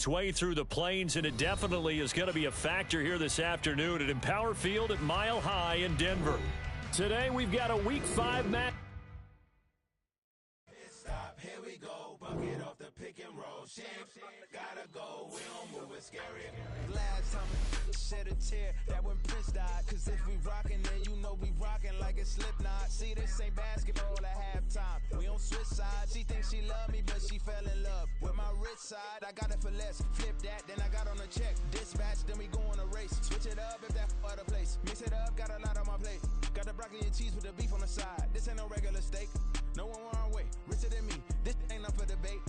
Its way through the plains, and it definitely is going to be a factor here this afternoon at Empower Field at Mile High in Denver. Today we've got a Week 5 match. Stop, here we go, bucket off the pick and roll. Shit, gotta go, we don't move it scary. Last time I shed a tear, that when Prince died. Cause if we rockin', then you know we rockin' like a Slipknot. See, this ain't basketball at halftime. We don't switch sides. She thinks she love me, but she fell in love with my rich side. I got it for less. Flip that, then I got on a check. Dispatch, then we go on a race. Switch it up if that other place. Mix it up, got a lot on my plate. Got the broccoli and cheese with the beef on the side. This ain't no regular steak. No one wrong way. Richer than me. This ain't up for debate.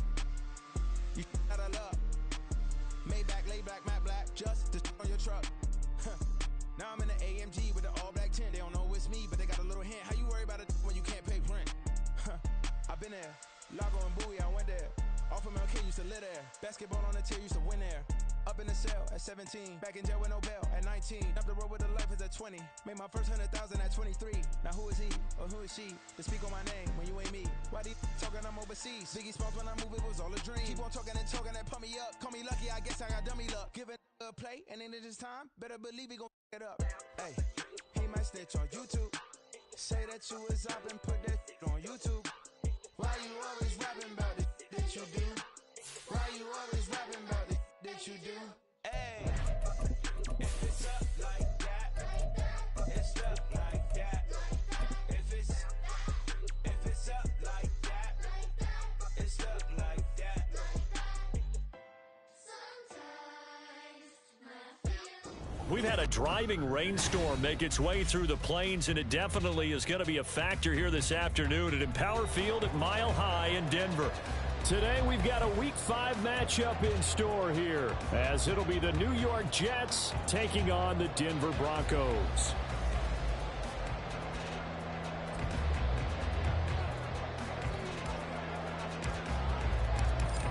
You got a love. Maybach, lay back, matte black. Just on your truck. Now I'm in the AMG with the all black tint. They don't know it's me, but they got a little hint. How you worry about it when you can't pay rent? I've been there. Lago and Bowie, I went there. Off of MLK, used to live there. Basketball on the tier, used to win there. Up in the cell at 17. Back in jail with no bail at 19. Up the road with the life is at 20. Made my first 100,000 at 23. Now who is he or who is she to speak on my name when you ain't me? Why these talking I'm overseas? Biggie Smalls when I move it was all a dream. Keep on talking and talking and pump me up. Call me lucky, I guess I got dummy luck. Give it a play and then it is time. Better believe he gon' it up. Hey, he might snitch on YouTube. Say that you was up and put that on YouTube. Why you always rapping about it that you do? Why you always rapping about it that you do? Hey, if it's up like that, it's up like that. If it's up like that, it's up like that. We've had a driving rainstorm make its way through the plains, and it definitely is going to be a factor here this afternoon at Empower Field at Mile High in Denver. Today we've got a Week 5 matchup in store here, as it'll be the New York Jets taking on the Denver Broncos.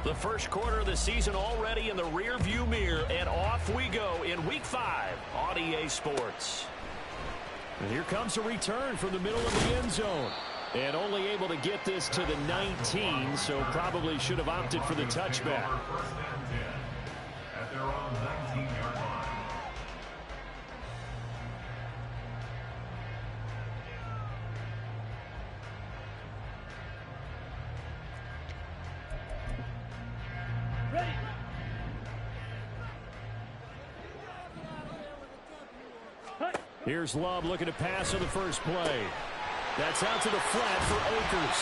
The first quarter of the season already in the rearview mirror, and off we go in Week 5 on EA Sports. And here comes a return from the middle of the end zone. And only able to get this to the 19, so probably should have opted for the touchback. At their own 19-yard line. Ready. Here's Love looking to pass on the first play. That's out to the flat for Akers.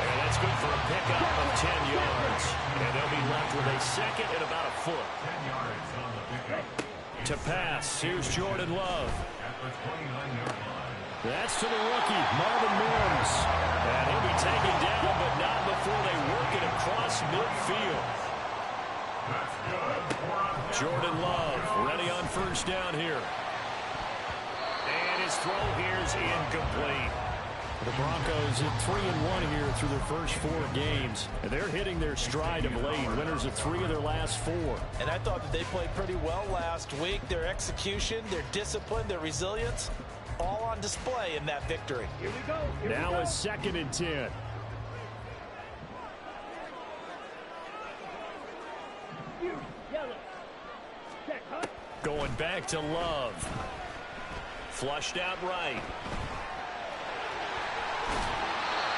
And that's good for a pickup of 10 yards. And they'll be left with a second and about a foot. 10 yards on the pickup. To pass, here's Jordan Love. At the 29-yard line. That's to the rookie, Marvin Mims. And he'll be taken down, but not before they work it across midfield. That's good. Jordan Love ready on first down here. And his throw here is incomplete. The Broncos at 3-1 here through their first 4 games. And they're hitting their stride of late. Winners of 3 of their last 4. And I thought that they played pretty well last week. Their execution, their discipline, their resilience, all on display in that victory. Here we go. Now a 2nd and 10. Yellow. Check, huh? Going back to Love. Flushed out right.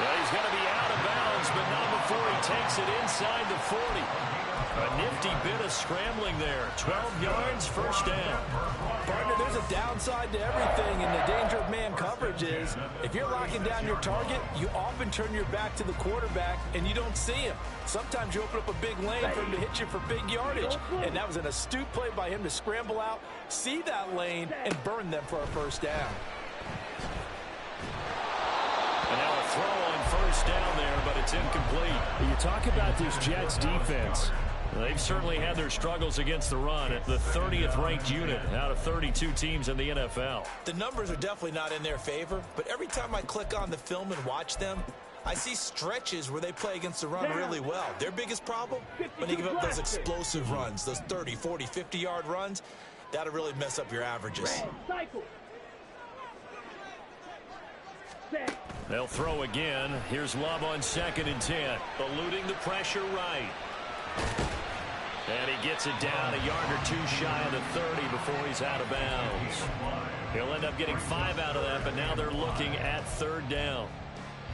Well, he's going to be out of bounds, but not before he takes it inside the 40. A nifty bit of scrambling there. 12 yards, first down. Partner, there's a downside to everything, and the danger of man coverage is if you're locking down your target, you often turn your back to the quarterback, and you don't see him. Sometimes you open up a big lane for him to hit you for big yardage, and that was an astute play by him to scramble out, see that lane, and burn them for a first down. And now a throw on first down there, but it's incomplete. You talk about this Jets defense. They've certainly had their struggles against the run at the 30th ranked unit out of 32 teams in the NFL. The numbers are definitely not in their favor, but every time I click on the film and watch them, I see stretches where they play against the run really well. Their biggest problem? When they give up those explosive runs, those 30, 40, 50-yard runs, that'll really mess up your averages. Cycle. They'll throw again. Here's Love on 2nd and 10. Eluding the pressure right. And he gets it down a yard or two shy of the 30 before he's out of bounds. He'll end up getting 5 out of that, but now they're looking at 3rd down.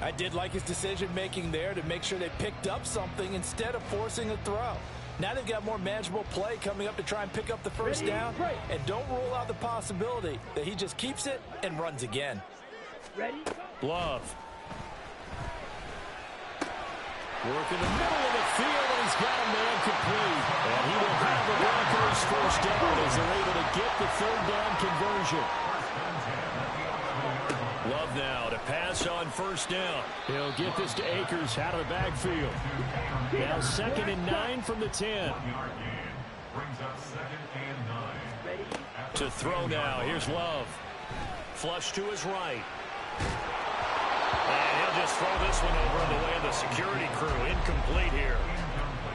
I did like his decision-making there to make sure they picked up something instead of forcing a throw. Now they've got more manageable play coming up to try and pick up the first down. And don't rule out the possibility that he just keeps it and runs again. Ready? Love. Work in the middle of the field, and he's got a man complete. And he will have the Broncos first down as they're able to get the 3rd down conversion. Love now to pass on 1st down. He'll get this to Akers out of the backfield. Now 2nd and 9 from the 10. Brings up 2nd and 9. To throw now. Here's Love. Flush to his right. And he'll just throw this one over in the way of the security crew. Incomplete here.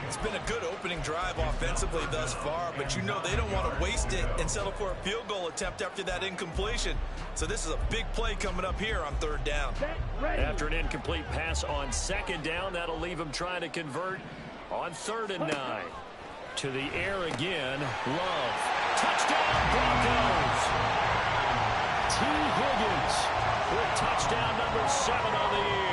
It's been a good opening drive offensively thus far, but you know they don't want to waste it and settle for a field goal attempt after that incompletion. So this is a big play coming up here on 3rd down. After an incomplete pass on 2nd down, that'll leave him trying to convert on 3rd and 9. To the air again. Love. Touchdown, Broncos! T. Higgins with touchdown number 7 on the year.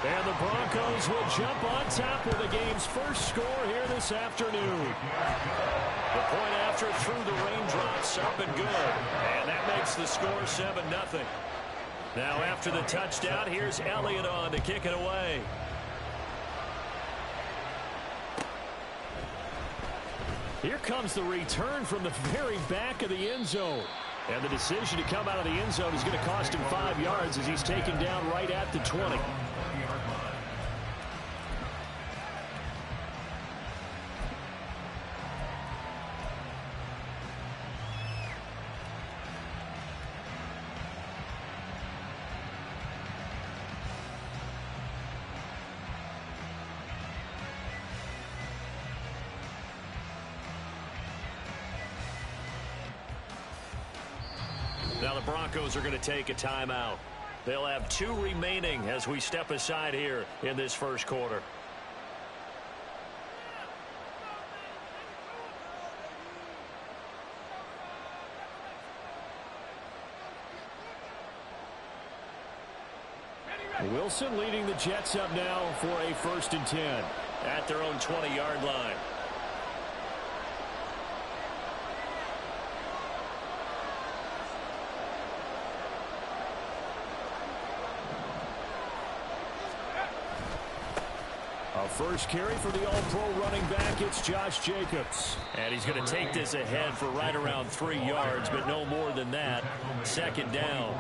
And the Broncos will jump on top with the game's first score here this afternoon. The point after through the raindrops, up and good. And that makes the score 7-0. Now after the touchdown, here's Elliott on to kick it away. Here comes the return from the very back of the end zone. And the decision to come out of the end zone is going to cost him 5 yards as he's taken down right at the 20. Now the Broncos are going to take a timeout. They'll have 2 remaining as we step aside here in this first quarter. Wilson leading the Jets up now for a 1st and 10 at their own 20-yard line. First carry for the all-pro running back, it's Josh Jacobs. And he's going to take this ahead for right around 3 yards, but no more than that. 2nd down.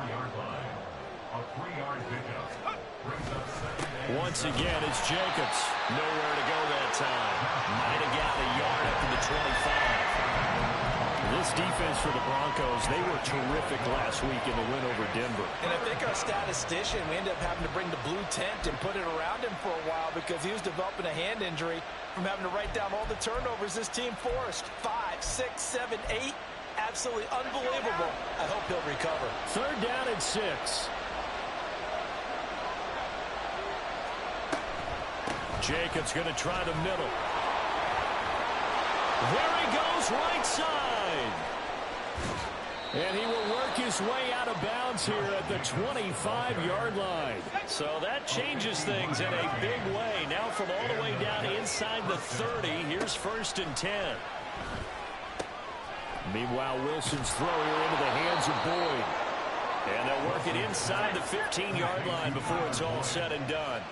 Once again, it's Jacobs. Nowhere to go that time. Might have got a yard up to the 25. This defense for the Broncos, they were terrific last week in the win over Denver. And I think our statistician, we ended up having to bring the blue tent and put it around him for a while because he was developing a hand injury from having to write down all the turnovers this team forced. 5, 6, 7, 8. Absolutely unbelievable. I hope he'll recover. 3rd down and 6. Jacobs going to try the middle. There he goes, right side. And he will work his way out of bounds here at the 25-yard line. So that changes things in a big way. Now from all the way down inside the 30, here's 1st and 10. Meanwhile, Wilson's throw here into the hands of Boyd. And they'll work it inside the 15-yard line before it's all said and done.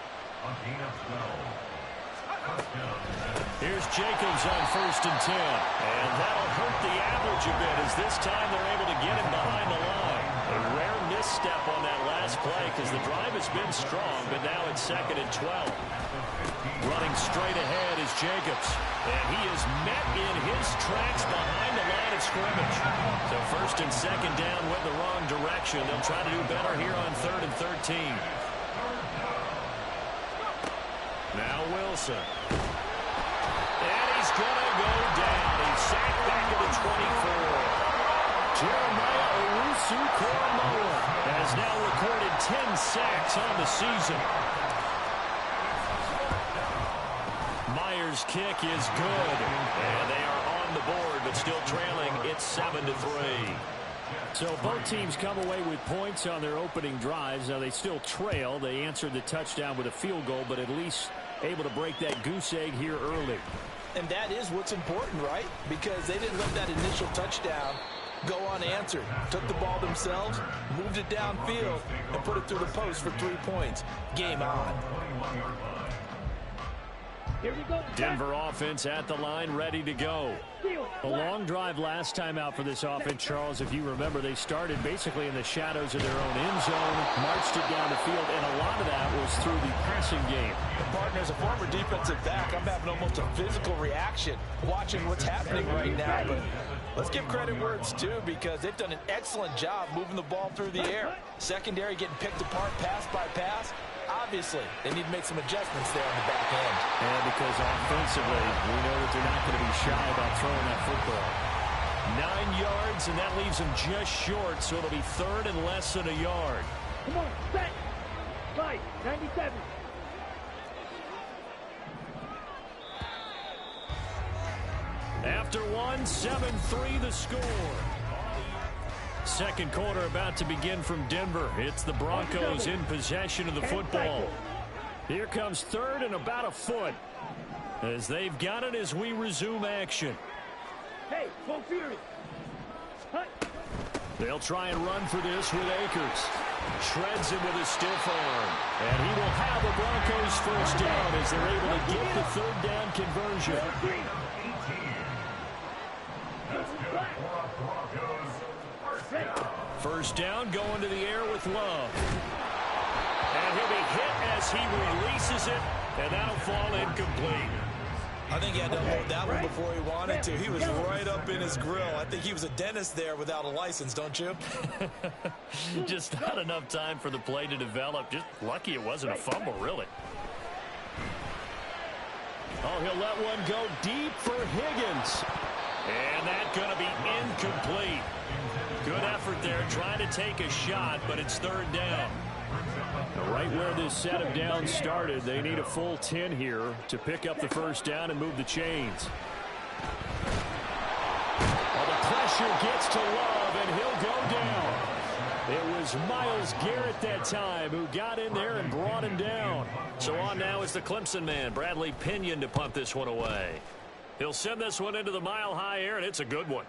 Here's Jacobs on 1st and 10. And that'll hurt the average a bit as this time they're able to get him behind the line. A rare misstep on that last play because the drive has been strong, but now it's 2nd and 12. Running straight ahead is Jacobs. And he is met in his tracks behind the line of scrimmage. So 1st and 2nd down went the wrong direction. They'll try to do better here on 3rd and 13. Now Wilson. And he's going to go down. He's sacked back at the 24. Jeremiah Owusu-Koramoah has now recorded 10 sacks on the season. Myers' kick is good. And they but still trailing. It's 7-3. So both teams come away with points on their opening drives. Now they still trail. They answered the touchdown with a field goal, but at least able to break that goose egg here early. And that is what's important, right? Because they didn't let that initial touchdown go unanswered. Took the ball themselves, moved it downfield, and put it through the post for 3 points. Game on. Here we go. Denver offense at the line, ready to go. A long drive last time out for this offense, Charles. If you remember, they started basically in the shadows of their own end zone, marched it down the field, and a lot of that was through the passing game. And partner, as a former defensive back, I'm having almost a physical reaction watching what's happening right now. But let's give credit where it's due, because they've done an excellent job moving the ball through the air. Secondary getting picked apart pass by pass. Obviously, they need to make some adjustments there on the back end. And because offensively, we know that they're not going to be shy about throwing that football. 9 yards, and that leaves them just short, so it'll be third and less than a yard. Come on, set. 5-97. After one, 7-3 the score. Second quarter about to begin from Denver. It's the Broncos in possession of the football. Here comes third and about a foot, as they've got it as we resume action. Hey, go Fury. Hut. They'll try and run for this with Akers. Shreds him with a stiff arm. And he will have the Broncos first down as they're able to get the third down conversion. First down, going to the air with Love. And he'll be hit as he releases it, and that'll fall incomplete. I think he had to unload that one before he wanted to. He was right up in his grill. I think he was a dentist there without a license, don't you? Just not enough time for the play to develop. Just lucky it wasn't a fumble, really. Oh, he'll let one go deep for Higgins. And that's going to be incomplete. Good effort there, trying to take a shot, but it's third down. Right where this set of downs started, they need a full 10 here to pick up the first down and move the chains. Well, the pressure gets to Love, and he'll go down. It was Myles Garrett that time who got in there and brought him down. So on now is the Clemson man, Bradley Pinion, to punt this one away. He'll send this one into the mile-high air, and it's a good one.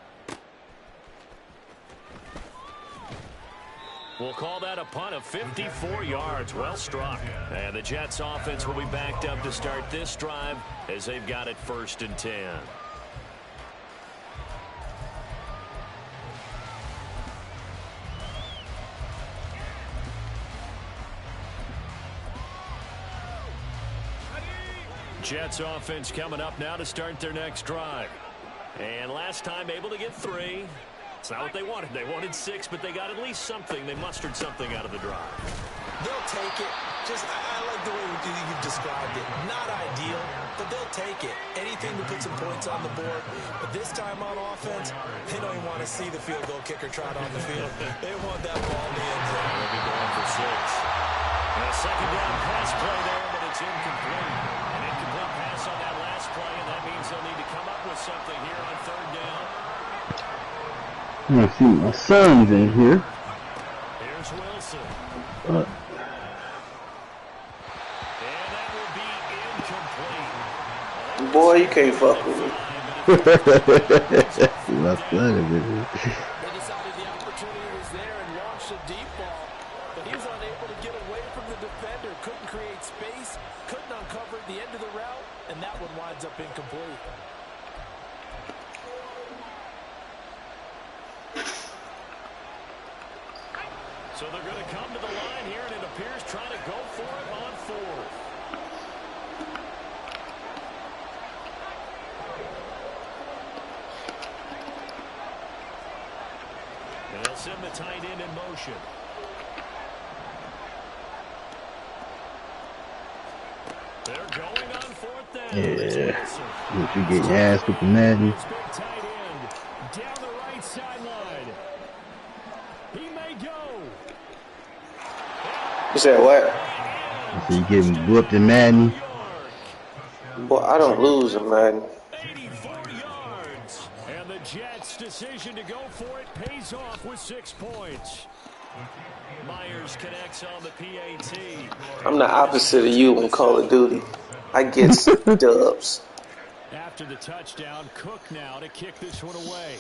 We'll call that a punt of 54 yards. Well struck. And the Jets offense will be backed up to start this drive as they've got it first and 10. Jets offense coming up now to start their next drive. And last time able to get 3. It's not what they wanted. They wanted 6, but they got at least something. They mustered something out of the drive. They'll take it. I like the way you've described it. Not ideal, but they'll take it. Anything to put some points on the board. But this time on offense, they don't even want to see the field goal kicker trot on the field. They want that ball in the end zone. They'll be going for 6. And a second down pass play there, but it's incomplete. An incomplete pass on that last play, and that means they'll need to come up with something here on third down. I see my son's in here. Here's Wilson. Uh, And that will be incomplete. Boy, you can't fuck with me. my son is in here. They decided the opportunity was there and launched a deep ball, but he was unable to get away from the defender. Couldn't create space, couldn't uncover the end of the route, and that one winds up incomplete. So they're going to come to the line here, and it appears trying to go for it on 4th. And they'll send the tight end in motion. They're going on 4th down. Yeah. What you get your ass with the Madden? Tight end down the right sideline. He may go. You said what? So you getting whooped in Madden? Boy, I don't lose in Madden. 84 yards. And the Jets' decision to go for it pays off with 6 points. Myers connects on the PAT. I'm the opposite of you on Call of Duty. I get dubs. After the touchdown, Cook now to kick this one away.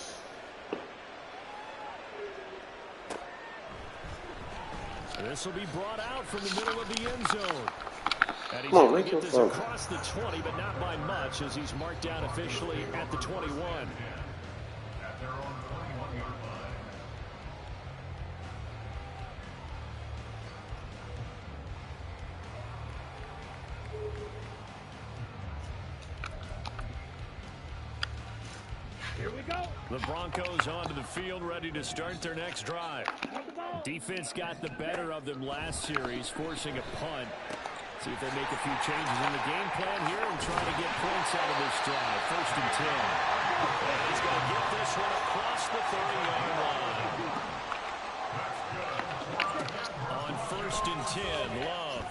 This will be brought out from the middle of the end zone. And he's able to get this across the 20, but not by much, as he's marked down officially at the 21. Here we go. The Broncos onto the field, ready to start their next drive. Defense got the better of them last series, forcing a punt. See if they make a few changes in the game plan here and try to get points out of this drive. 1st and 10. And he's going to get this one across the 30-yard line. On 1st and 10, Love.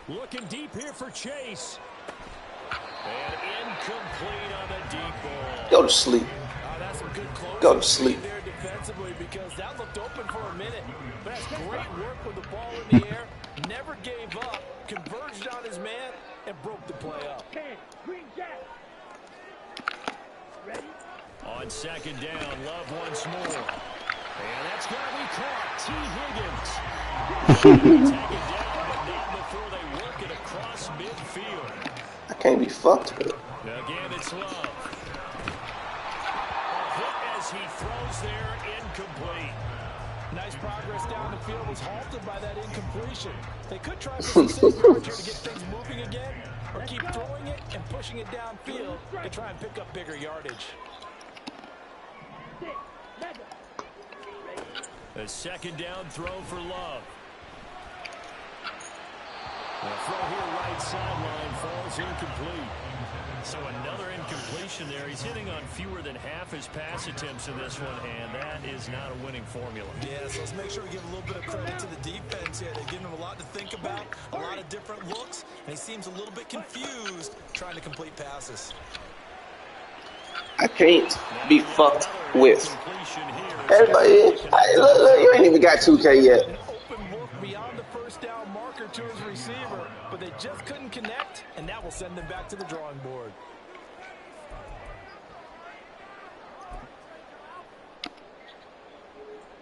Looking deep here for Chase. And incomplete on the deep ball. Go to sleep. That's some good Go to sleep. there defensively, because that looked open for a minute. But that's great work with the ball in the air. Never gave up, converged on his man, and broke the play up. 10, green jack. Ready? On 2nd down, Love once more. And that's going to be caught. T. Higgins. Take it down, but not before they work it across midfield. I can't be fucked with. Again, it's Love. A hit as he throws there, incomplete. Nice progress down the field was halted by that incompletion. They could try for some safe yards here to get things moving again, or keep throwing it and pushing it downfield to try and pick up bigger yardage. A 2nd down throw for Love. The throw here right sideline falls incomplete. So another incompletion there. He's hitting on fewer than half his pass attempts in this one, and that is not a winning formula. Yeah, so let's make sure we give a little bit of credit to the defense here. They're giving him a lot to think about, a lot of different looks, and he seems a little bit confused trying to complete passes. I can't be fucked with. Everybody, look, you ain't even got 2K yet. Open look beyond the 1st down marker to his receiver, but they just couldn't connect, and that will send them back to the drawing board.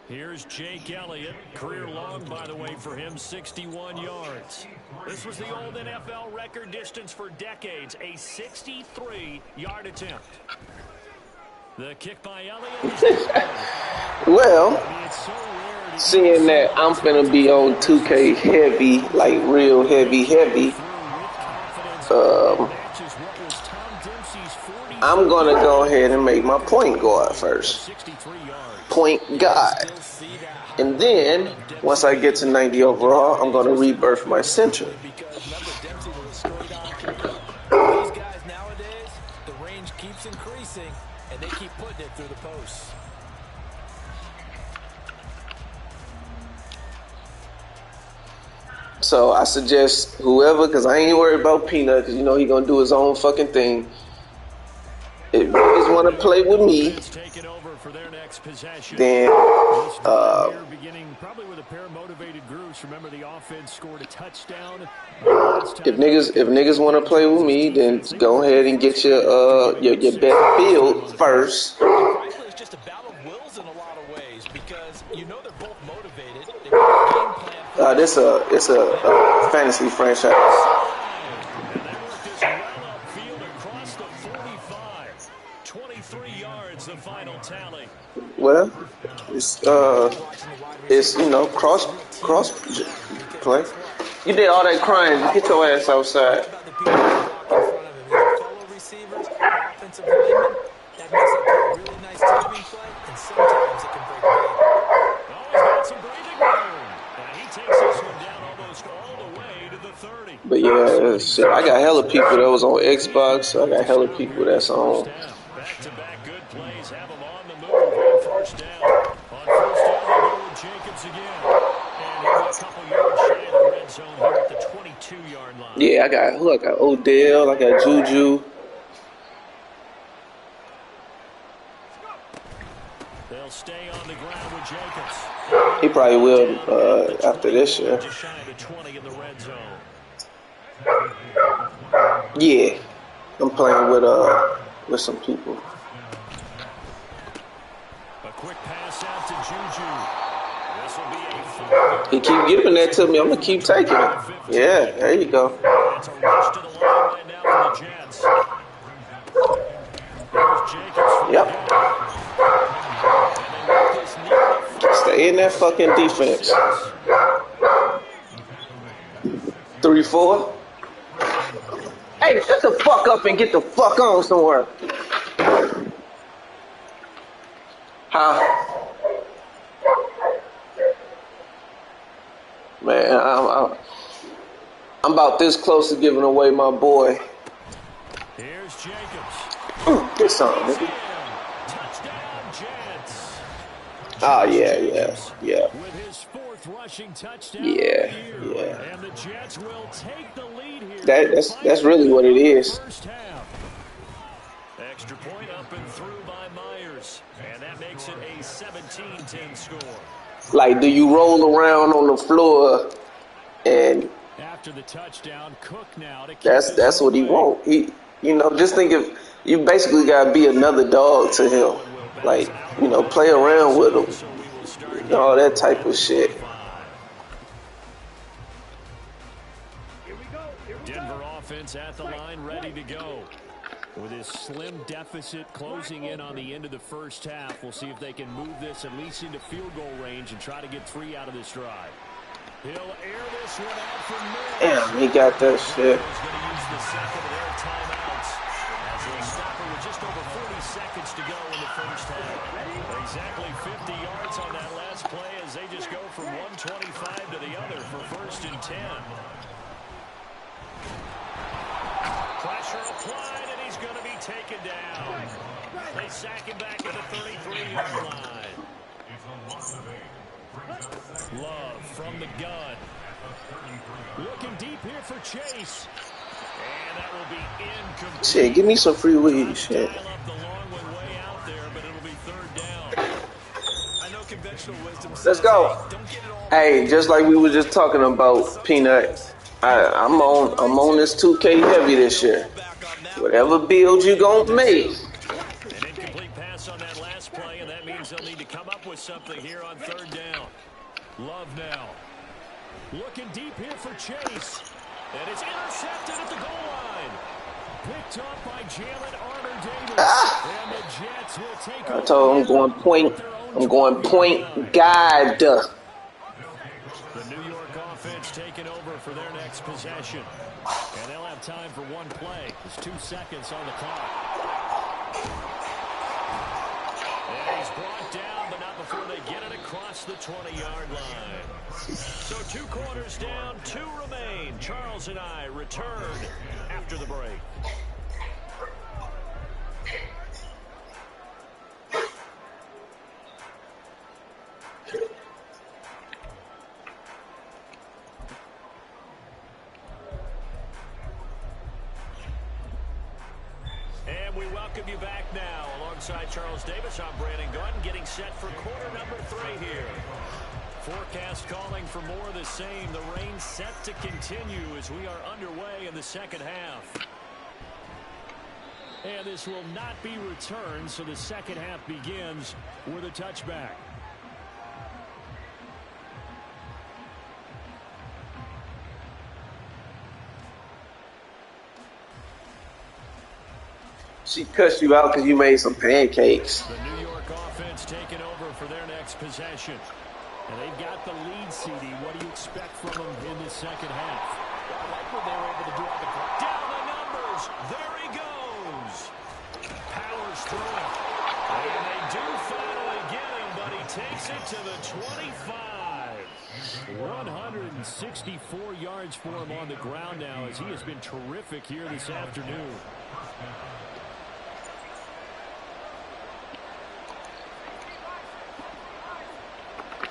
Here's Jake Elliott. Career long, by the way, for him, 61 yards. This was the old NFL record distance for decades, a 63-yard attempt. The kick by Elliott. Well, seeing that I'm finna be on 2K heavy, like real heavy, I'm gonna go ahead and make my point guard first. Point guard. And then, once I get to 90 overall, I'm gonna rebirth my center. These guys nowadays, the range keeps increasing, and they keep putting it through the posts. So I suggest whoever, because I ain't worried about Peanut, because you know he gonna do his own fucking thing. If niggas want to play with me, then probably with a pair of motivated groups. Remember, the offense scored a touchdown. if niggas want to play with me, then go ahead and get your best build first. Frankly, it's just a battle of wills in a lot of ways, because you know they're both motivated. They've got a game plan. It's a fantasy franchise. 23 yards, the final tally. Well, it's you know cross play. You did all that crying. Get your ass outside. But yeah, shit, I got hella people that was on Xbox. So I got hella people that's on. Back-to-back good plays have him on the move on 1st down. On 1st down, they go with Jacobs again. And he'll be a couple yards shy of the red zone here at the 22-yard line. Yeah, I got Odell, I got Juju. They'll stay on the ground with Jacobs. He probably will after this year. Just shy of the 20 in the red zone. Yeah, I'm playing with some people. A quick pass out to Juju. This will be a He keep giving that to me. I'm gonna keep taking it. Yeah, there you go. It's a rush to the line right now for the Jets. There's Jacobs for Yep. the goal. Stay in that fucking defense. 3-4. Hey, shut the fuck up and get the fuck on somewhere. Huh? Man, I'm about this close to giving away my boy. Here's Jacobs. Get some, nigga. Touchdown, Jets. Oh, yeah. With his fourth rushing touchdown of the year. Yeah. And the Jets will take the lead here. That's really what it is. First half. Extra point up and through by Myers. And that makes it a 17-10 score. Like, do you roll around on the floor and After the touchdown, Cook now to keep that's what he want. He, just think if you basically gotta be another dog to him. Like, play around with him. All that type of shit. Denver offense at the line, ready to go. With his slim deficit closing in on the end of the first half, we'll see if they can move this at least into field goal range and try to get 3 out of this drive. He'll air this one out for Mills. Damn, he got that shit. He's going to use the second of their timeouts as they'll stop it with just over 40 seconds to go in the first half. Exactly 50 yards on that last play as they just go from 125 to the other for 1st and 10. Pressure applied, and he's going to be taken down. They sack him back at the 33-yard line. Love from the gun. Looking deep here for Chase. And that will be incomplete. Shit, give me some free weed, shit. Dial up the long one way out there, but it'll be 3rd down. I know conventional wisdom says, Let's go. don't get it all. Hey, just like we were just talking about, Peanut. I'm on this 2K heavy this year. Whatever build you gonna make. An incomplete pass on that last play, and that means they'll need to come up with something here on 3rd down. Love now. Looking deep here for Chase. And it's intercepted at the goal line. Picked up by Jalen Armour-Davis. And the Jets will take I told him I'm going point guide. The New York offense taking over for their next possession. And they'll have time for one play. There's 2 seconds on the clock. And he's brought down, but not before they get it across the 20-yard line. So 2 quarters down, 2 remain. Charles and I return after the break. And we welcome you back now. Alongside Charles Davis, I'm Brandon Gunn, getting set for quarter number 3 here. Forecast calling for more of the same. The rain set to continue as we are underway in the second half. And this will not be returned, so the second half begins with a touchback. She cussed you out because you made some pancakes. The New York offense taking over for their next possession. And they've got the lead, CD. What do you expect from them in the second half? I like what they were able to do on the ground. Down the numbers. There he goes. Powers through it. And they do finally get him, but he takes it to the 25. 164 yards for him on the ground now as he has been terrific here this afternoon.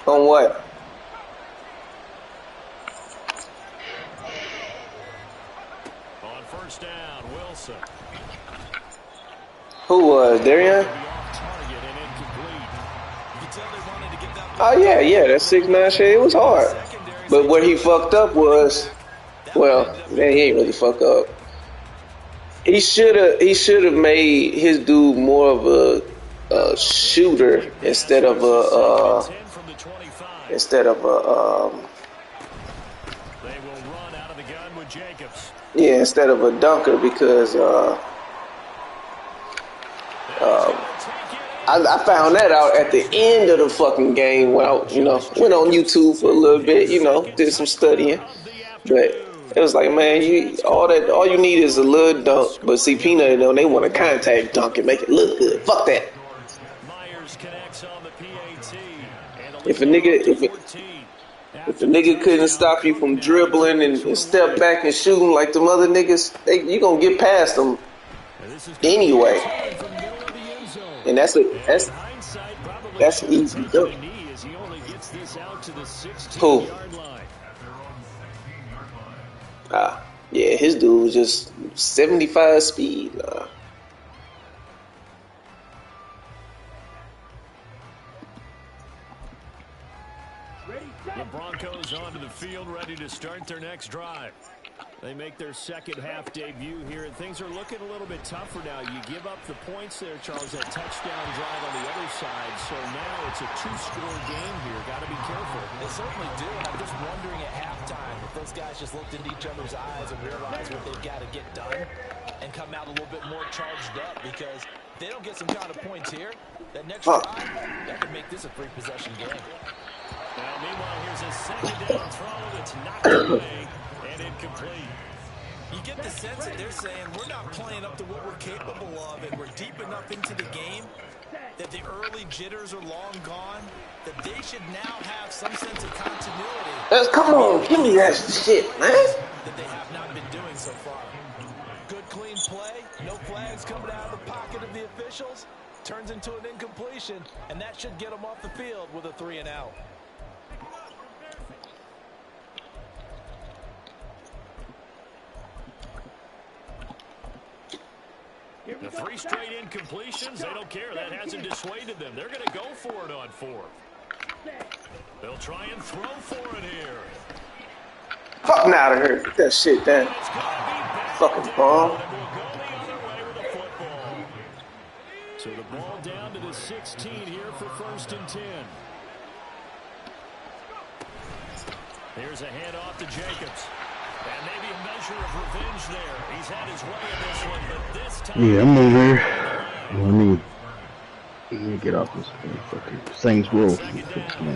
On what? On first down, Wilson. Who was Darian? Off target and incomplete. Oh, yeah, that 6'9" shit, it was hard. But where he fucked up was, well, man, he ain't really fucked up. He should have made his dude more of a shooter instead of a instead of a dunker, because I found that out at the end of the fucking game when I, went on YouTube for a little bit, did some studying. But it was like, man, all you need is a little dunk. But see, Peanut, they want to contact dunk and make it look good. Fuck that. If a nigga couldn't stop you from dribbling and step back and shooting like them other niggas, you gonna get past them anyway. And that's easy. Who? Yeah, his dude was just 75 speed. The Broncos onto the field, ready to start their next drive. They make their second half debut here, and things are looking a little bit tougher now. You give up the points there, Charles, that touchdown drive on the other side. So now it's a two-score game here. Got to be careful. They certainly do, and I'm just wondering at halftime if those guys just looked into each other's eyes and realized what they've got to get done and come out a little bit more charged up, because they don't get some kind of points here. That next drive, that could make this a three-possession game. Now, meanwhile, here's a second down throw that's knocked away and incomplete. You get the sense that they're saying we're not playing up to what we're capable of, and we're deep enough into the game that the early jitters are long gone, that they should now have some sense of continuity. Come on, give me that shit, man. That they have not been doing so far. Good, clean play. No flags coming out of the pocket of the officials. Turns into an incompletion, and that should get them off the field with a 3-and-out. The 3 straight incompletions, they don't care. That hasn't dissuaded them. They're going to go for it on 4th. They'll try and throw for it here. Fucking out of here. Get that shit down. Fucking bomb. So the ball down to the 16 here for 1st and 10. Here's a handoff to Jacobs. And maybe a measure of revenge there. He's had his way in this one, but this time... Yeah, I'm over here. Let me get off this fucking Saints roll.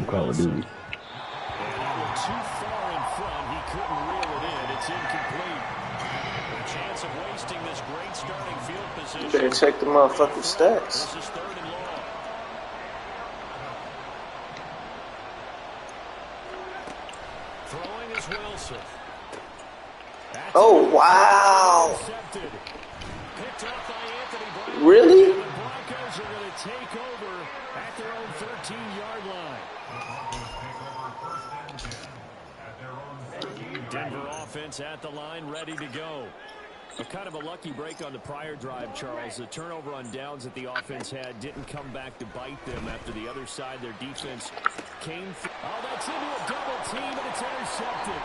Call of Duty. Too far in front. He couldn't reel it in. It's incomplete. A chance of wasting this great starting field position. You better check the motherfucking stats. This is 3rd and long. Throwing is Wilson. Oh, wow. Really? The Broncos are going to take over at their own 13-yard line. Denver offense at the line, ready to go. A kind of a lucky break on the prior drive, Charles. The turnover on downs that the offense had didn't come back to bite them after the other side. Their defense came through. Oh, that's into a double team, and it's intercepted.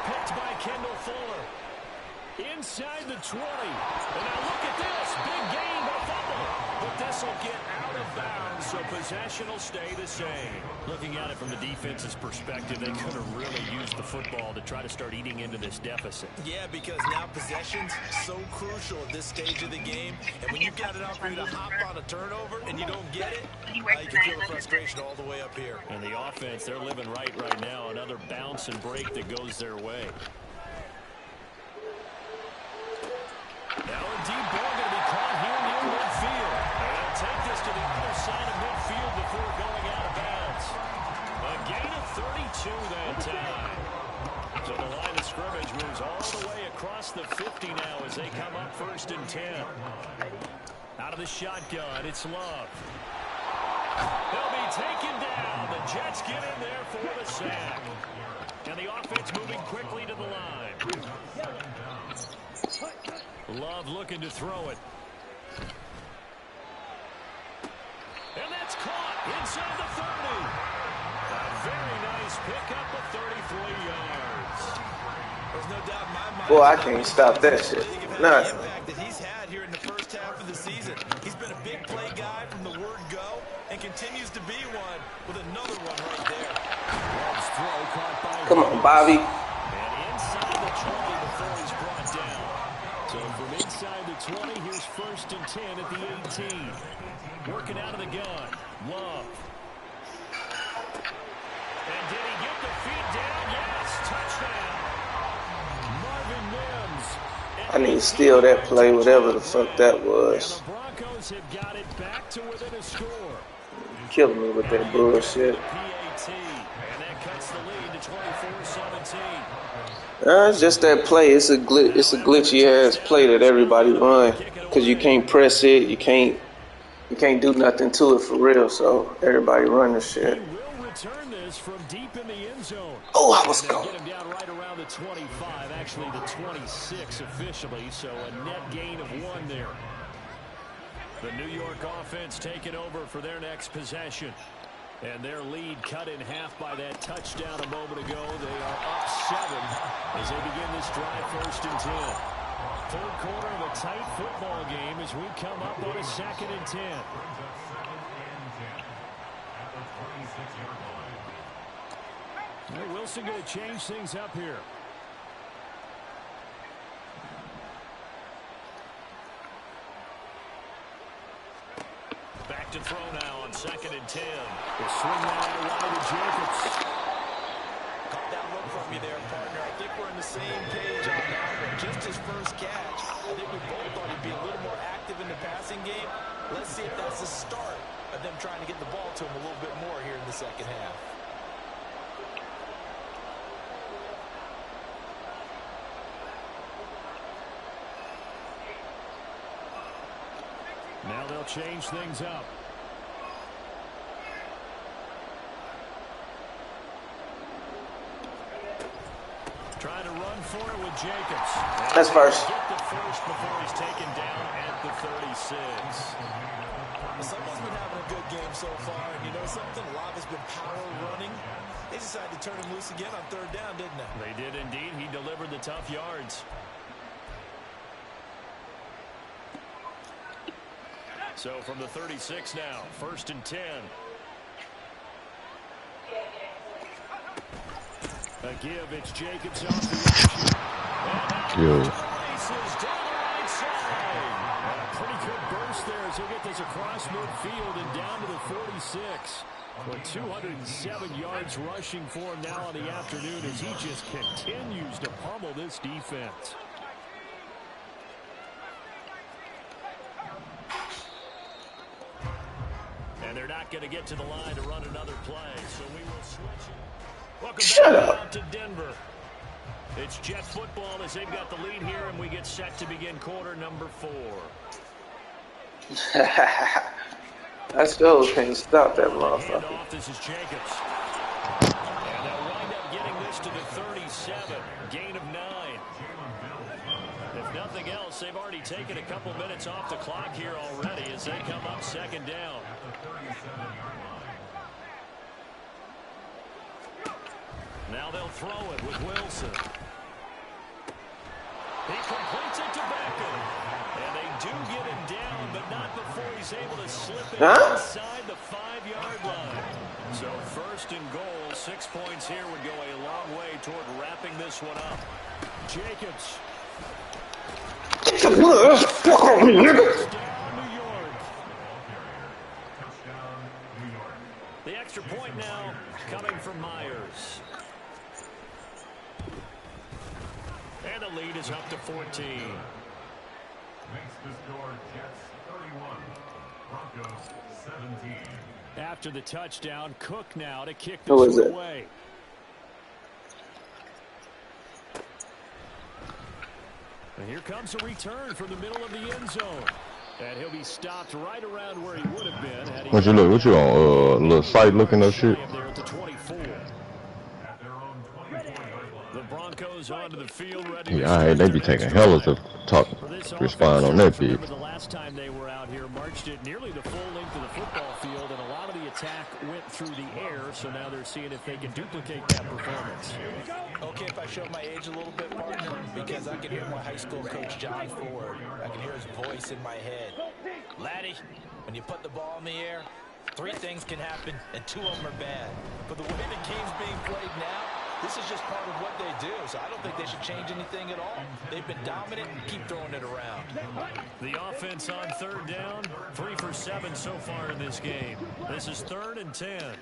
Picked by Kendall Fuller. Inside the 20. And now look at this. Big gain, but fumble. But this will get out of bounds, so possession will stay the same. Looking at it from the defense's perspective, they could have really used the football to try to start eating into this deficit. Yeah, because now possession's so crucial at this stage of the game. And when you've got it out for you to hop on a turnover and you don't get it, you can feel the frustration all the way up here. And the offense, they're living right now. Another bounce and break that goes their way. Now a deep ball going to be caught here near midfield. And they'll take this to the other side of midfield before going out of bounds. A gain of 32 that time. So the line of scrimmage moves all the way across the 50 now as they come up 1st and 10. Out of the shotgun, it's Love. They'll be taken down. The Jets get in there for the sack. And the offense moving quickly to the line. Love looking to throw it. And that's caught inside the 30. pick up the 33 yards. There's no doubt in my mind. Boy, I can't stop that shit. Nothing. The impact that he's had here in the first half of the season. He's been a big play guy from the word go and continues to be one with another one right there. Come on, Bobby. And inside the 20 before he's brought down. So from inside the 20, here's 1st and 10 at the 18. Working out of the gun. Love. And did he get the feet down? Yes, touchdown. Marvin Mims. I need to steal that play, whatever the fuck that was. And the Broncos have got it back to within a score. Killing me with that bullshit. PAT. And that cuts the lead to 24-17. It's just that play. It's a glitchy ass play that everybody run because you can't press it. You can't do nothing to it for real. So everybody run the shit. He will return this from deep in the end zone. Oh, I was going. Get him down right around the 25, actually the 26 officially. So a net gain of 1 there. The New York offense taking over for their next possession. And their lead cut in half by that touchdown a moment ago. They are up 7 as they begin this drive 1st and 10. Third quarter of a tight football game as we come up on a 2nd and 10. Well, Wilson going to change things up here. Back to throw now on 2nd and 10. We'll swing that out wide to Jacobs. Caught that look from you there, partner. I think we're on the same page on that one. Just his first catch. I think we both thought he'd be a little more active in the passing game. Let's see if that's the start of them trying to get the ball to him a little bit more here in the second half. Now they'll change things up. Trying to run for it with Jacobs. That's first. Get the first before he's taken down at the 36. Someone's been having a good game so far, and you know something? A lot has been power running. They decided to turn him loose again on 3rd down, didn't they? They did indeed. He delivered the tough yards. So from the 36 now, 1st and 10. A give, it's Jacobs off the action. And races down the right side. And a pretty good burst there as he'll get this across midfield and down to the 46. With 207 yards rushing for him now in the afternoon as he just continues to pummel this defense. And they're not going to get to the line to run another play, so we will switch it. Welcome back to Denver. It's Jet football as they've got the lead here, and we get set to begin quarter number 4. I still can't stop that motherfucker. Handoff, this is Jacobs. And they'll wind up getting this to the 37. Gain of 9. If nothing else, they've already taken a couple minutes off the clock here already as they come up 2nd down. Now they'll throw it with Wilson. He completes it to Beckham. And they do get him down, but not before he's able to slip it inside the 5-yard line. So 1st and goal, 6 points here would go a long way toward wrapping this one up. Jacobs. Touchdown, New York. The extra point now coming from Myers. And the lead is up to 14. Makes the score Jets 31, Broncos 17. After the touchdown, Cook now to kick this one away. And here comes a return from the middle of the end zone. And he'll be stopped right around where he would have been. Had he what you look? What you on? Little site looking up shit. There at the 24. At their own 24-yard line. The Broncos Broncos onto the field ready. Yeah, all right, they be taking hell of to respond on that beat. The last time they were out here, marched it nearly the full length of the football field, and a lot of the attack went through the air. So now they're seeing if they can duplicate that performance. Okay, if I show my age a little bit, partner, because I can hear my high school coach John Ford. I can hear his voice in my head. Laddie, when you put the ball in the air, 3 things can happen, and 2 of them are bad. But the way the game's being played now, this is just part of what they do, so I don't think they should change anything at all. They've been dominant and keep throwing it around. The offense on 3rd down, 3 for 7 so far in this game. This is 3rd and 10.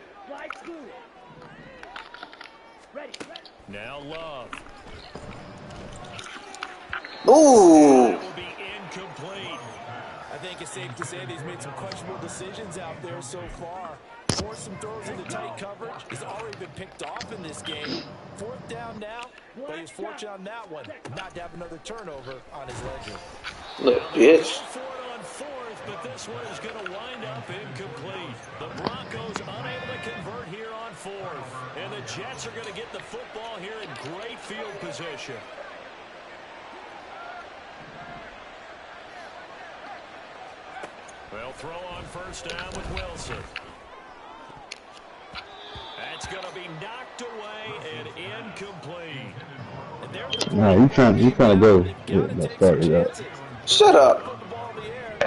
Now Love. Ooh. That will be incomplete. I think it's safe to say he's made some questionable decisions out there so far. Forced some throws into tight coverage. He's already been picked off in this game. 4th down now, but he was fortunate on that one not to have another turnover on his ledger. Look, bitch. For it on 4th, but this one is going to wind up incomplete. The Broncos unable to convert here on 4th. And the Jets are going to get the football here in great field position. They'll throw on 1st down with Wilson. That's going to be knocked away and incomplete. Nah, you trying to go. Yeah, let's start it up. Shut up.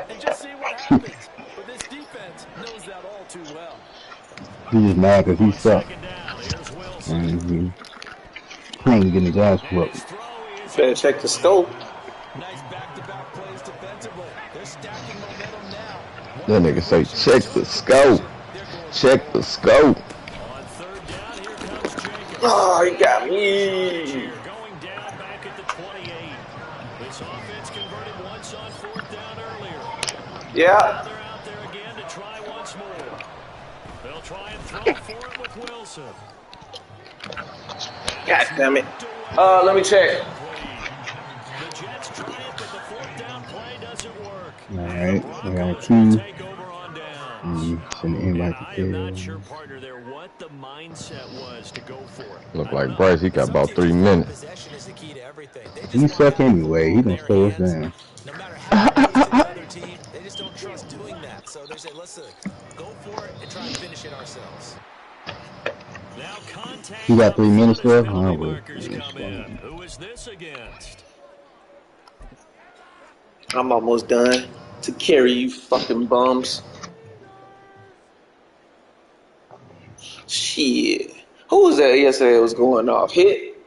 And just see what happens. But this defense knows that all too well. He's just mad because he sucked. 2nd down, here's Wilson. And he ain't getting his ass whooped. Better check the scope. Nice back-to-back plays defensively. They're stacking momentum now. That nigga say, check the scope. Check the scope. On 3rd down, here comes Jacobs. Oh, he got me. Going down back at the 28. This offense converted once on 4th down earlier. Yeah. Now they're out there again to try once more. They'll try and throw for it with Wilson. God damn it. Let me check. The Jets try it, but the 4th down play doesn't work. Alright, I got Broncos 2. take over on downs. Send the invite I to am not Taylor. sure, partner, there what the mindset was to go for it. Look like Bryce, he got about 3 minutes. Possession is the key to everything. They just He suck anyway. He gonna slow us down. no matter how it is to the other team, they just don't trust doing that. So they say, let's go for it and try and finish it ourselves. Now contact. You got 3 minutes left? Penalty Oh, wait. markers come in. Who is this against? I'm almost done. To carry you fucking bums. Shit. Who was that yesterday that was going off? Hit?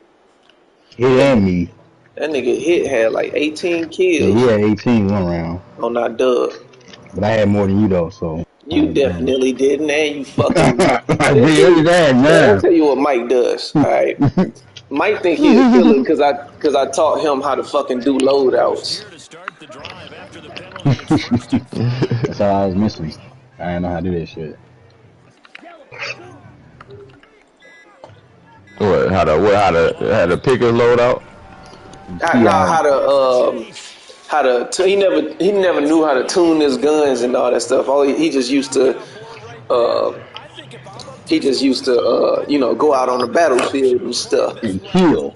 It and me. That nigga Hit had like 18 Yeah, kills he had 18 one round. on that dub. But I had more than you though, so. You definitely didn't, and you fucking. I did. Look at that, I'll man. tell you what Mike does. All right, Mike think he's a killer because I taught him how to fucking do loadouts. Here to start the drive after the penalty. It's 1st and 4. That's all I was missing. I didn't know how to do that shit. What? How to pick his load out? I know how to he never knew how to tune his guns and all that stuff. He just used to go out on the battlefield and stuff. And kill.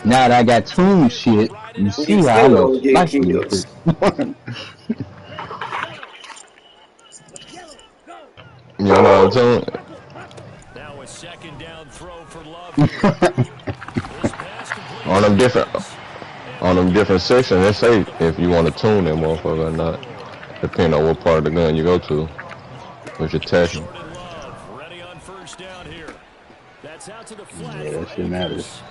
Now that I got tuned shit, you see how I still look don't like get this. You know what I'm saying? Now a 2nd down throw for Love. This pass complete. On them different sections, they say if you want to tune that motherfucker or not, depending on what part of the gun you go to, with your testing. Short and Love. Ready on 1st down here. That's out to the flat. Yeah, that shit matters.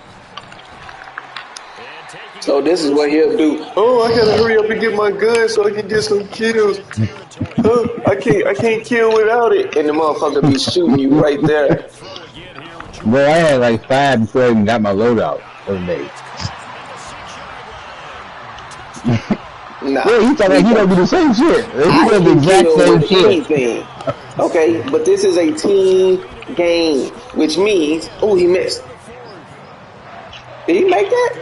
And taking So this is what he'll do. Oh, I gotta hurry up and get my gun so I can get some kills. I can't kill without it. And the motherfucker be shooting you right there. Bro, I had like 5 before I even got my loadout the other day. Nah. Yeah, he thought like he don't do the same shit. He I does the can exact kill same with shit. anything. Okay, but this is a team game, which means, oh, he missed. Did he make that?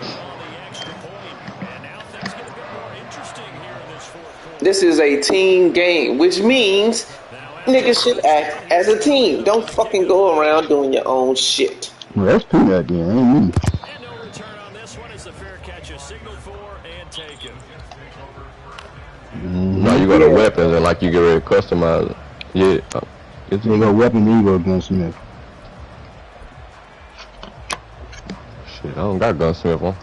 This is a team game, which means niggas should act as a team. Don't fucking go around doing your own shit. Well, that's Peanut then, ain't me. you go to weapons and like you get ready to customize it. Yeah. If you go weapon, then you go gunsmith. Shit, I don't got gunsmith on.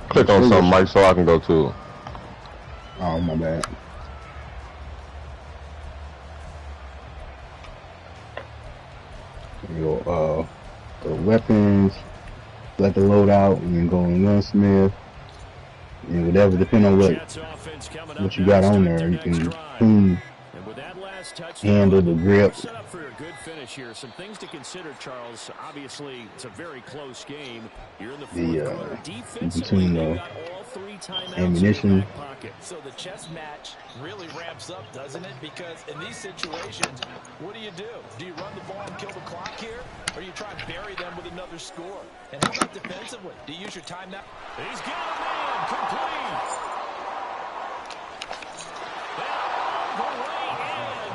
Click on something, Mike, so I can go to it. Oh, my bad. You go, weapons, select the loadout, and then go in gunsmith. And whatever, depending on what you got on there, you can handle the grip. Set up for a good finish here. Some things to consider, Charles. Obviously, it's a very close game. You're in the fourth quarter. Defensively, you got all 3 timeouts ammunition. in your back pocket. So the chess match really ramps up, doesn't it? Because in these situations, what do? Do you run the ball and kill the clock here? Or you try and bury them with another score? And how about defensively? Do you use your timeout? He's got a man complete.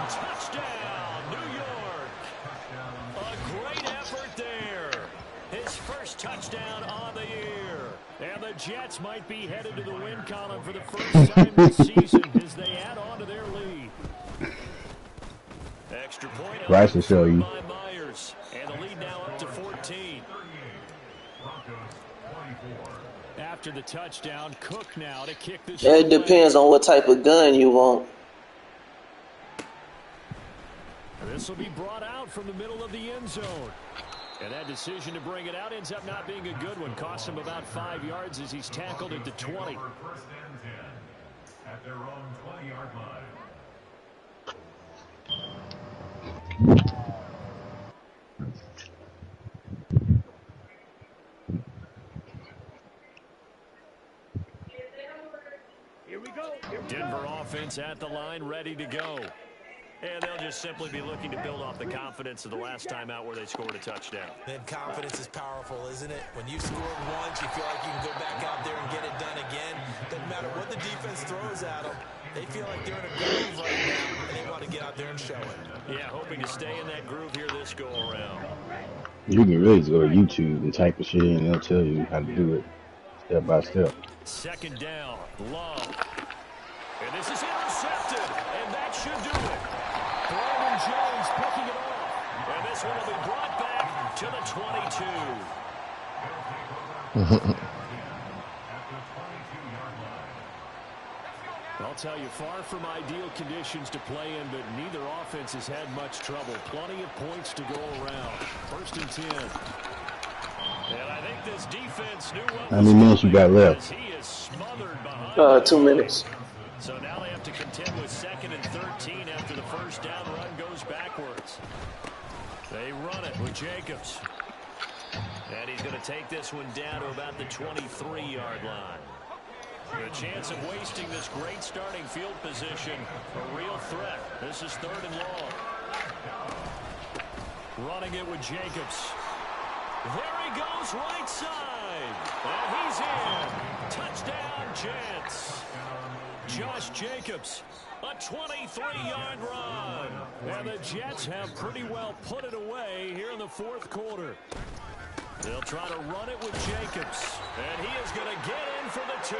Touchdown, New York. A great effort there. His first touchdown on the year. And the Jets might be headed to the win column for the first time this season as they add on to their lead. Extra point Rice will show you. by Myers. And the lead now up to 14. After the touchdown, Cook now to kick this. It depends on what type of gun you want. This will be brought out from the middle of the end zone. And that decision to bring it out ends up not being a good one. Cost him about 5 yards as he's tackled at the 20. First and 10 at their own 20-yard line. Here we go. Denver offense at the line, ready to go. And they'll just simply be looking to build off the confidence of the last time out where they scored a touchdown. Then confidence is powerful, isn't it? When you scored once, you feel like you can go back out there and get it done again. Doesn't matter what the defense throws at them. They feel like they're in a groove right now, and they want to get out there and show it. Yeah, hoping to stay in that groove here this go-around. You can really just go to YouTube and type the shit in, and they'll tell you how to do it step by step. Second down, Love. And this is intercepted, and that should do it. Brandon Jones picking it off. And this one will be brought back to the 22. I'll tell you, far from ideal conditions to play in, but neither offense has had much trouble. Plenty of points to go around. First and 10. And I think this defense knew what How many minutes you got left? he is smothered behind 2 minutes. So now they have to contend with 2nd and 13 after the first down run goes backwards. They run it with Jacobs. And he's going to take this one down to about the 23-yard line. A chance of wasting this great starting field position. A real threat. This is 3rd and long. Running it with Jacobs. There he goes, right side. And he's in. Touchdown, Jets. Josh Jacobs, a 23-yard run. And the Jets have pretty well put it away here in the 4th quarter. They'll try to run it with Jacobs. And he is going to get in for the 2.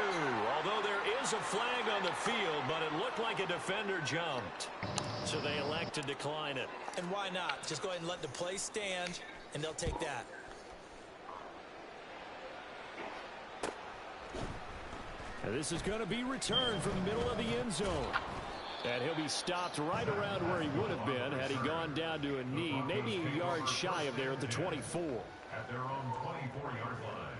Although there is a flag on the field, but it looked like a defender jumped. So they elect to decline it. And why not? Just go ahead and let the play stand, and they'll take that. And this is going to be returned from the middle of the end zone. And he'll be stopped right around where he would have been had he gone down to a knee, maybe a yard shy of there at the 24. At their own 24-yard line.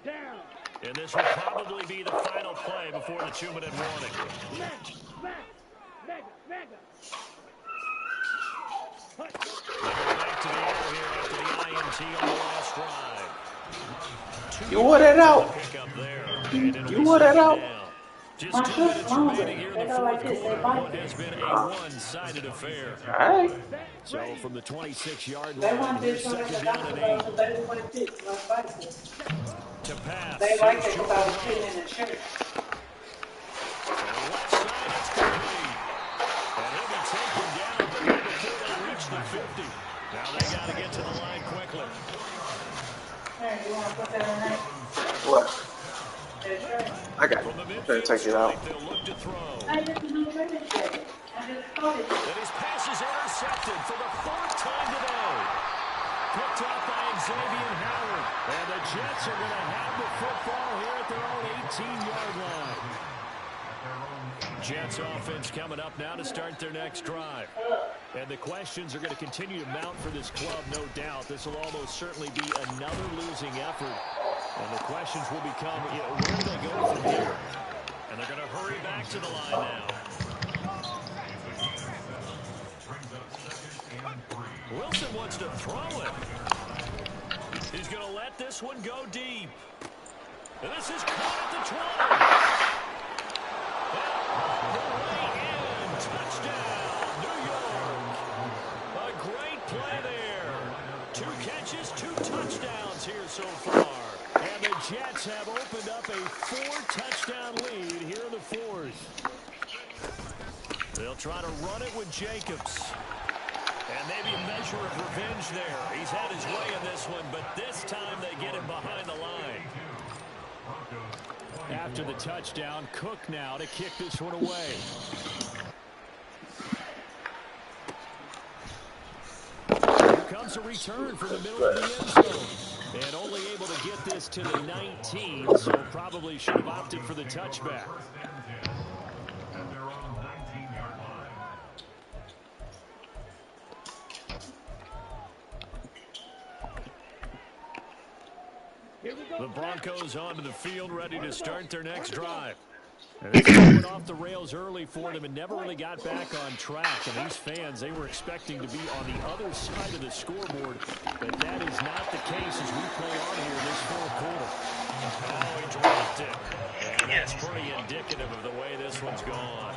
Down. And this will probably be the final play before the 2-minute warning. Mega. Back to the air here after the INT on the last drive. You wore that out. You wore that out. Just 2 minutes remaining here in the 4th quarter. What has been a one-sided affair. All right. So from the 26-yard line, here's 2nd down and 8. To pass. They like it because I was sitting in the church. Left side, it's complete. And he'll be taken down, but not before they reach the 50. Now they got to get to the line quick. You want to put that in there? What? The tray. I got it. From the I'm trying to midfield take it out. stripe, they'll look to throw. I just no tray check. I just called it. And his pass is intercepted for the 4th time today. Picked up by Xavier Howard. And the Jets are going to have the football here at their own 18-yard line. Jets offense coming up now to start their next drive. And the questions are going to continue to mount for this club, no doubt. This will almost certainly be another losing effort. And the questions will become, where do they go from here? And they're going to hurry back to the line now. Wilson wants to throw it. He's going to let this one go deep. And this is caught at the 20. The way in. Touchdown, New York. A great play there. 2 catches, 2 touchdowns here so far. And the Jets have opened up a 4-touchdown lead here in the 4th. They'll try to run it with Jacobs. And maybe a measure of revenge there. He's had his way in this one, but this time they get him behind the line. After the touchdown, Cook now to kick this one away. Here comes a return from the middle of the end zone. And only able to get this to the 19, so probably should have opted for the touchback. The Broncos onto the field, ready to start their next drive. And this went off the rails early for them and never really got back on track. And these fans, they were expecting to be on the other side of the scoreboard, but that is not the case as we play on here in this 4th quarter. Oh, he dropped it. And that's pretty indicative of the way this one's gone.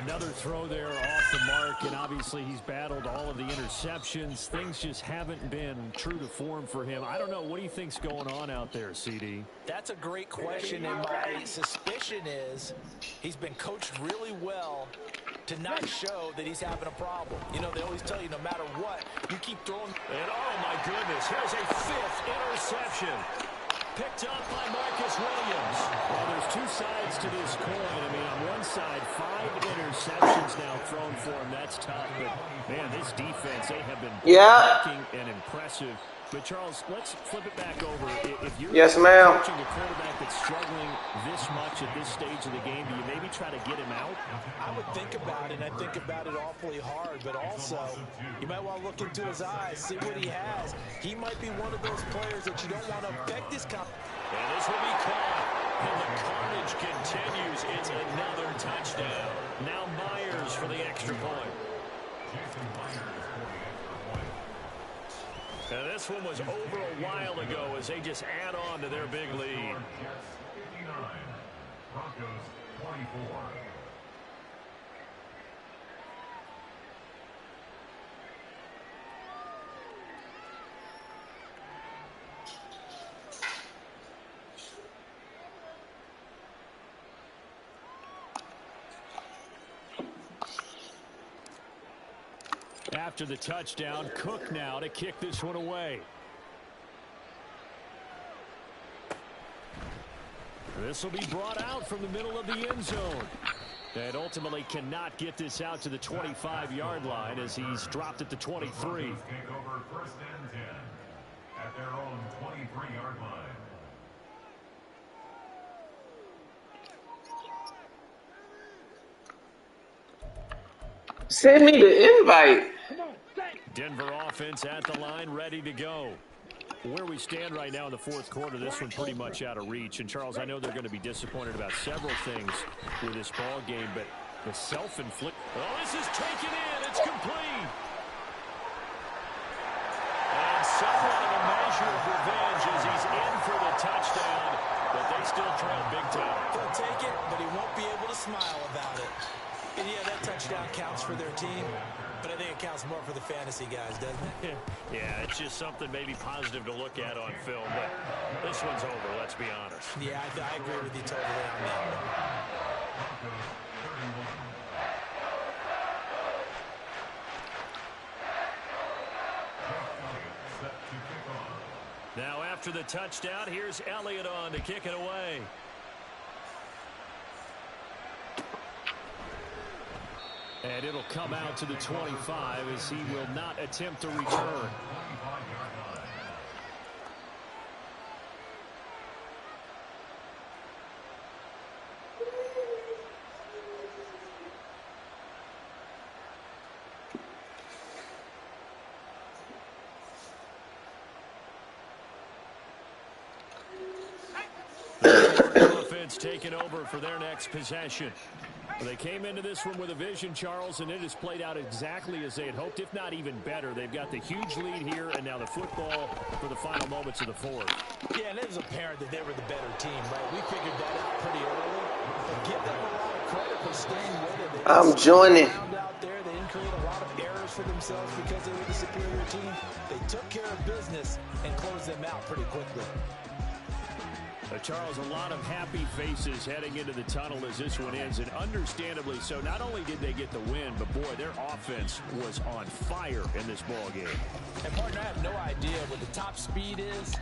Another throw there off the mark, and obviously he's battled all of the interceptions. Things just haven't been true to form for him. I don't know. What do you think's going on out there, CD? That's a great question, and my suspicion is he's been coached really well to not show that he's having a problem. You know, they always tell you no matter what, you keep throwing. And oh my goodness, here's a 5th interception. Picked up by Marcus Williams. Well, there's 2 sides to this coin. I mean, on one side, 5 interceptions now thrown for him. That's tough. But, man, this defense, they have been blocking and impressive. But, Charles, let's flip it back over. If you're coaching a quarterback that's struggling this much at this stage of the game, do you maybe try to get him out? I would think about it, and I think about it awfully hard. But also, you might want to look into his eyes, see what he has. He might be one of those players that you don't want to affect this competition. And this will be caught. And the carnage continues. It's another touchdown. Now Myers for the extra point. And this one was over a while ago as they just add on to their big lead. Jets 59, Broncos 24. After the touchdown, Cook now to kick this one away. This will be brought out from the middle of the end zone. And ultimately cannot get this out to the 25-yard line as he's dropped at the 23. Take over 1st and 10 at their own 23-yard line. Send me the invite. Denver offense at the line, ready to go. Where we stand right now in the 4th quarter, this one pretty much out of reach. And, Charles, I know they're going to be disappointed about several things with this ball game, but the self-inflict. Oh, this is taken in. It's complete. And somewhat of a measure of revenge as he's in for the touchdown, but they still trail big time. He'll take it, but he won't be able to smile about it. And, yeah, that touchdown counts for their team, but I think it counts more for the fantasy guys, doesn't it? Yeah, it's just something maybe positive to look at on film, but this one's over, let's be honest. Yeah, I agree with you totally on that one. Now after the touchdown, here's Elliott on to kick it away. And it'll come out to the 25 as he will not attempt to return. Offense taken over for their next possession. Well, they came into this one with a vision, Charles, and it has played out exactly as they had hoped, if not even better. They've got the huge lead here, and now the football for the final moments of the fourth. Yeah, and it was apparent that they were the better team, right? We figured that out pretty early. But give them a lot of credit for staying with it. I'm joining. Out there, they didn't create a lot of errors for themselves because they were the superior team. They took care of business and closed them out pretty quickly. Charles, a lot of happy faces heading into the tunnel as this one ends, and understandably so. Not only did they get the win, but boy, their offense was on fire in this ball game. And partner, I have no idea what the top speed is.